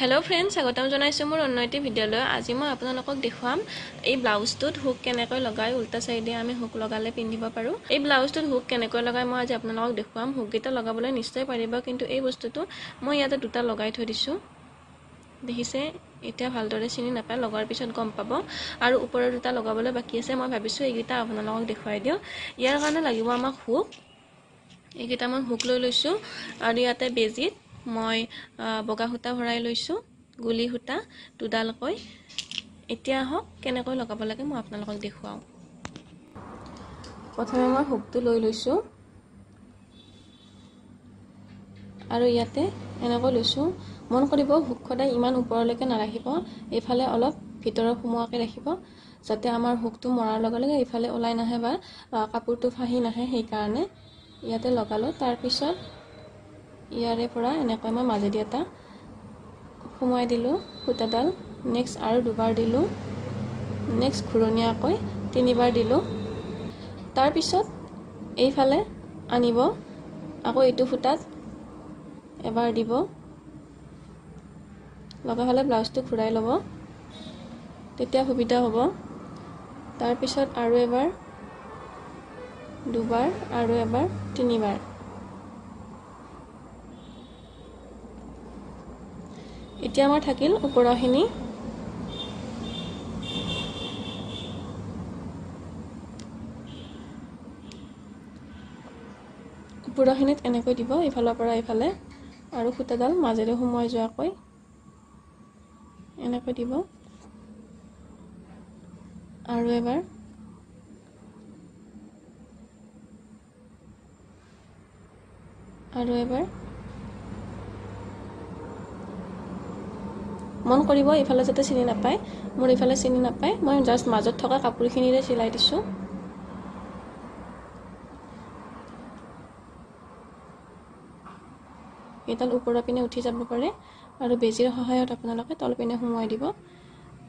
hello friends स्वागतम जनाइছো মোৰ অন্য এটি ভিডিঅলৈ আজি মই আপোনালোকক দেখুৱাম এই ব্লাউজটোত হুক কেনেকৈ লগাই উল্টা সাইডে আমি হুক লগালে পিন্ধিব পাৰো এই ব্লাউজটোত হুক কেনেকৈ লগাই মই আজি আপোনালোকক দেখুৱাম হুক এটা লগাবলৈ নিশ্চয় পাৰিব কিন্তু এই বস্তুটো মই ইয়াতে দুটা লগাই থৈ দিছো দেখিছে এটা ভালদৰে চিনি নাপায় লগাৰ পিছত গম পাব আৰু ওপৰৰ দুটা লগাবলৈ বাকি আছে মই ভাবিছো এইগিটা আপোনালোকক দেখুৱাই দিও ইয়াৰ কাৰণে লাগিব আমাক হুক এইগিটা মই হুক লৈ লৈছো আৰু ইয়াতে বেজিত মই বগা হুটা ভৰাই লৈছো গুলি হুটা দুডালকৈ এতিয়া হক কেনেকৈ লগাব লাগে মই আপোনালোকক দেখুৱাও প্ৰথমে মই হুকটো লৈ লৈছো আৰু ইয়াতে এনেকৈ লৈছো মন কৰিব হুক খদাই ইমান ওপৰলৈকে নাৰাখিব এফালে অলপ ভিতৰৰ সুমুৱাকে ৰাখিব যাতে আমাৰ হুকটো মৰাৰ লগে লগে এফালে ওলাই নাহে বা কাপোৰটো ফাহি নাহে সেই কাৰণে ইয়াতে লগালো তাৰ পিছত ইয়াৰে পৰা এনেকৈ মই মাজেদি এটা সুমুৱাই দিলো হুটাডাল নেক্সট আৰু দুবাৰ দিলো নেক্সট ঘুৰণিয়াকৈ তিনিবাৰ দিলো তাৰ পিছত এইফালে আনিব আকৌ এইটো ফুটাত এবাৰ দিব লগা হলে ব্লাউজটো ঘুৰাই লব তেতিয়া সুবিধা হ'ব তাৰ পিছত আৰু এবাৰ দুবাৰ আৰু এবাৰ তিনিবাৰ এতিয়া আমাৰ থাকিল ওপৰখিনি ওপৰখিনিত এনেকৈ দিব ইফালৰ পৰা ইফালে আৰু খুটাডাল মাজেৰে সুমুৱাই যোৱাকৈ এনেকৈ দিব আৰু এবাৰ আৰু এবাৰ মন কৰিব ইফালে যাতে চিনি নাপায় মোৰ ইফালে চিনি নাপায় মই জাস্ট মাজত থকা কাপোৰখিনিৰে চিলাই দিছো এডাল ওপৰৰ পিনে উঠি যাব পাৰে আৰু বেজিৰ সহায়ত আপোনালোকে তল পিনে সুমুৱাই দিব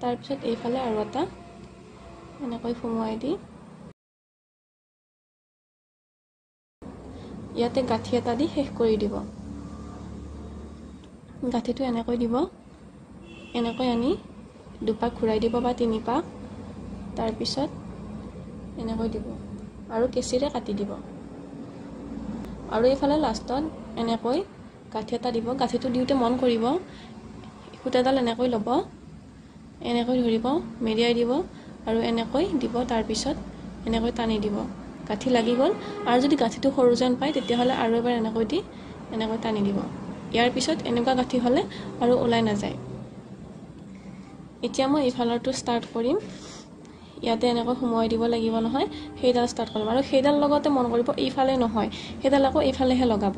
তাৰ পিছত এইফালে আৰু এটা এনেকৈ সুমুৱাই দি ইয়াতে গাঁঠি এটা দি শেষ কৰি দিব গাঁঠিটো এনেকৈ দিব এনেকৈ আনি দুপাক ঘূৰাই দিব বা তিনি পাক তাৰ পিছত এনেকৈ দিব আৰু কেচিৰে কাটি দিব আৰু এইফালে লাষ্টত এনেকৈ গাঁঠি এটা দিব গাঁঠিটো দিওতে মন কৰিব খুটাডাল এনেকৈ ল'ব এনেকৈ ধৰিব মেৰিয়াই দিব আৰু এনেকৈ দিব তাৰ পিছত এনেকৈ টানি দিব গাঁঠি লাগি গল আৰু যদি গাঁঠিটো সৰু যেন পায় তেতিয়া হলে আৰু এবাৰ এনেকৈ দি এনেকৈ টানি দিব ইয়াৰ পিছত এনেকুৱা গাঁঠি হলে আৰু ওলাই নাযায় এতিয়া মই ইফালৰটো স্টাৰ্ট কৰিম ইয়াতে এনেকৈ সুমুৱাই দিব লাগিব নহয় সেইডাল স্টাৰ্ট কৰিম আৰু সেইডাল লগতে মন কৰিব এইফালে নহয় সেইডাল আকৌ এইফালেহে লগাব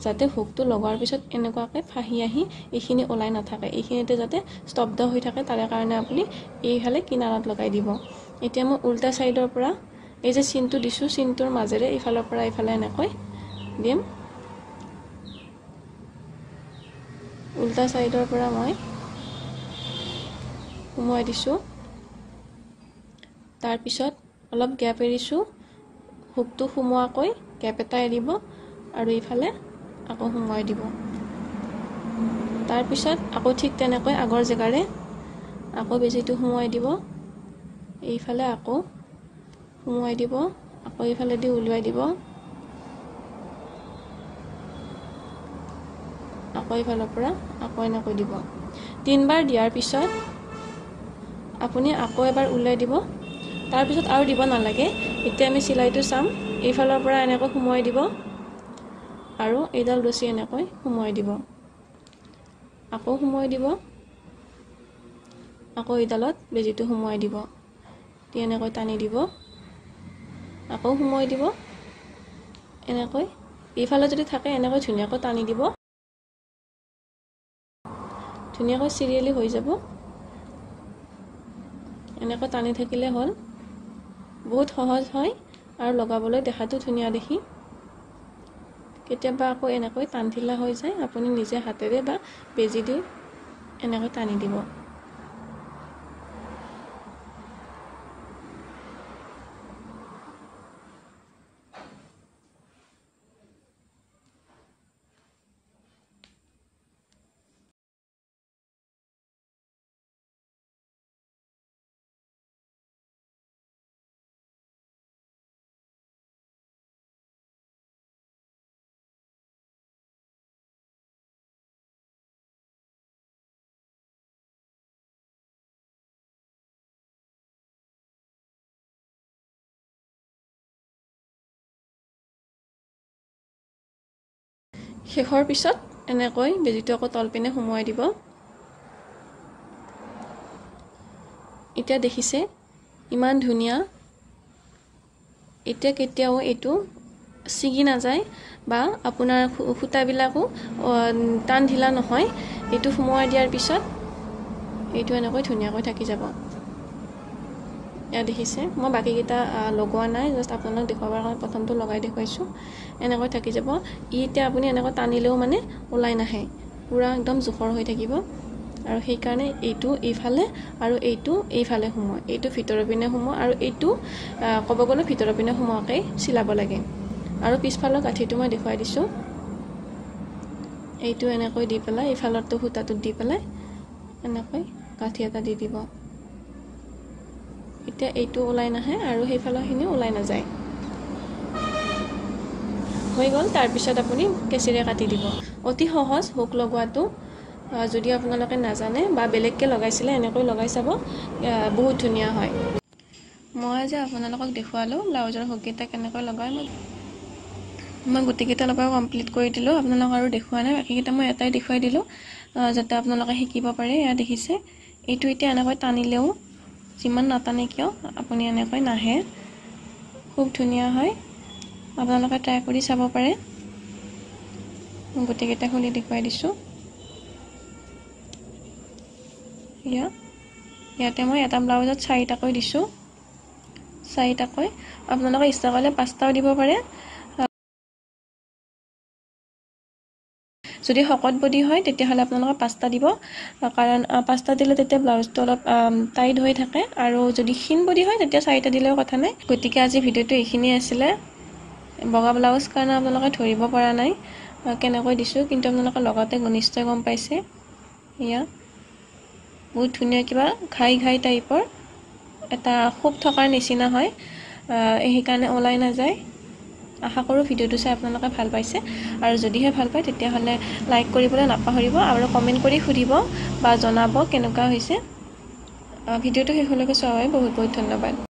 যাতে হুকটো লগোৱাৰ পিছত এনেকুৱাকৈ ফাহি আহি এইখিনি ওলাই নাথাকে এইখিনিতে যাতে স্তব্ধ হৈ থাকে তাৰ কাৰণে আপুনি এইফালে কিনাৰত লগাই দিব এতিয়া মই উল্টা সাইডৰ পৰা এই যে চিনটো দিছো চিনটোৰ মাজেৰে ইফালৰ পৰা ইফালে এনেকৈ দিম উল্টা সাইডৰ পৰা মই সুমুৱাই দিছো তাৰ পিছত অলপ গ্যাপ এৰিছো হুকটো সুমুৱাকৈ গ্যাপ এটা এৰিব আৰু ইফালে আকৌ সুমুৱাই দিব তাৰ পিছত আকৌ ঠিক তেনেকৈ আগৰ জেগাৰে আকৌ বেজিটো সুমুৱাই দিব এইফালে আকৌ সুমুৱাই দিব আকৌ ইফালে দি উলুৱাই দিব আকৌ ইফালৰ পৰা আকৌ এনেকৈ দিব তিনবাৰ দিয়াৰ পিছত আপুনি আকৌ এবাৰ উলাই দিব তাৰ পিছত আৰু দিব নালাগে এতিয়া আমি চিলাইটো চাম এইফালৰ পৰা এনেকৈ সুমুৱাই দিব আৰু এইডাল ৰছী এনেকৈ সুমুৱাই দিব আকৌ সুমুৱাই দিব আকৌ এইডালত বেজিটো সুমুৱাই দিব এনেকৈ টানি দিব আকৌ সুমুৱাই দিব এনেকৈ এইফালে যদি থাকে এনেকৈ ধুনীয়াকৈ টানি দিব ধুনীয়াকৈ সিৰিয়ালি হৈ যাব এনেকৈ টানি থাকিলে হল বহুত সহজ হয় আৰু লগাবলৈ দেখাটো ধুনীয়া দেখি কেতিয়াবা আকৌ এনেকৈ টান ঢিলা হৈ যায় আপুনি নিজে হাতেৰে বা বেজি দি এনেকৈ টানি দিব শেষৰ পিছত এনেকৈ বেজিটো আকৌ তলপিনে সোমোৱাই দিব এতিয়া দেখিছে ইমান ধুনিয়া এতিয়া কেতিয়াও এটো সিগি না যায় বা আপোনাৰ খুটাবিলাকো টান ঢিলা নহয় এটো সোমোৱাই দিয়াৰ পিছত এটো এনেকৈ ধুনিয়াকৈ থাকি যাব ইয়া দেখিছে মই বাকি কিটা লগোৱা নাই জাস্ট আপোনাক দেখাবৰ কাৰণে প্ৰথমটো লগাই দেখুৱাইছো এনেকৈ থাকি যাব ইতিয়া আপুনি এনেকৈ টানিলেও মানে ওলাই নাহে পুৰা একদম জুখৰ হৈ থাকিব আৰু সেই কাৰণে এইটো এইফালে আৰু এইটো এইফালে সোমোৱা এইটো ভিতৰৰ পিনে সোমোৱা আৰু এইটো কব গলে ভিতৰৰ পিনে সোমোৱাকৈ চিলাব লাগে আৰু পিছফালৰ কাঠিটো মই দেখুৱাই দিছো এইটো এনেকৈ দি পেলাই ইফালৰটো খুটাটো দি পেলাই এনেকৈ কাঠি এটা দি দিব এতিয়া এইটো ওলাই নাহে আৰু সেইফালৰখিনি ওলাই নাযায় হৈ গল তাৰ পিছত আপুনি কেচিৰে কাটি দিব অতি সহজ হুক লগোৱাটো যদি আপোনালোকে নাজানে বা বেলেগকে লগাইছিলে এনেকৈ লগাই চাব বহুত ধুনিয়া হয় মই যে আপোনালোকক দেখুৱালো ব্লাউজৰ হুক এটা কেনেকৈ লগাই মই গুটিকেইটা লগাই কমপ্লিট কৰি দিলো আপোনালোক আৰু দেখুৱা নাই বাকিকেইটা মই এটাই দেখুৱাই দিলো যাতে আপোনালোকে শিকিব পাৰে ইয়া দেখিছে এইটো এতিয়া এনেকৈ টানিলেও যিমান নাটানে কিয় আপুনি এনেকৈ নাহে খুব ধুনিয়া হয় আপোনালোকে ট্ৰাই কৰি চাব পাৰে গুটিকেইটা খুলি দেখুৱাই দিছো ইয়াতে মই এটা ব্লাউজত 4টাকৈ দিছো 4টাকৈ আপোনালোকে ইচ্ছা কৰিলে 5টাও দিব পাৰে যদি হকত বডি হয় তেতিয়া হলে আপোনালোকে 5টা দিব কাৰণ 5টা দিলে তেতিয়া ব্লাউজটো অলপ টাইট হৈ থাকে আৰু যদি ক্ষীণ বডি হয় তেতিয়া 4টা দিলেও কথা নাই গতিকে আজি ভিডিওটো এইখিনি আছিল বগা ব্লাউজ কাৰণে আপোনালোকে ধৰিব পৰা নাই কেনেকৈ দিছো কিন্তু আপোনালোকে লগতে নিশ্চয় গম পাইছে ইয়া বহুত ধুনিয়া কিবা ঘাই টাইপৰ এটা খুব থকাৰ নিচিনা হয় এই কাৰণে ওলাই না যায় আশা কৰো ভিডিওটো চাই আপোনালোকে ভাল পাইছে আৰু যদিহে ভাল পায় তেতিয়া হলে লাইক কৰিবলৈ নাপাহৰিব আৰু কমেন্ট কৰি খুদিব বা জনাব কেনেকুৱা হৈছে ভিডিওটো শেষলৈকে চোৱাৰ বাবে বহুত বহুত ধন্যবাদ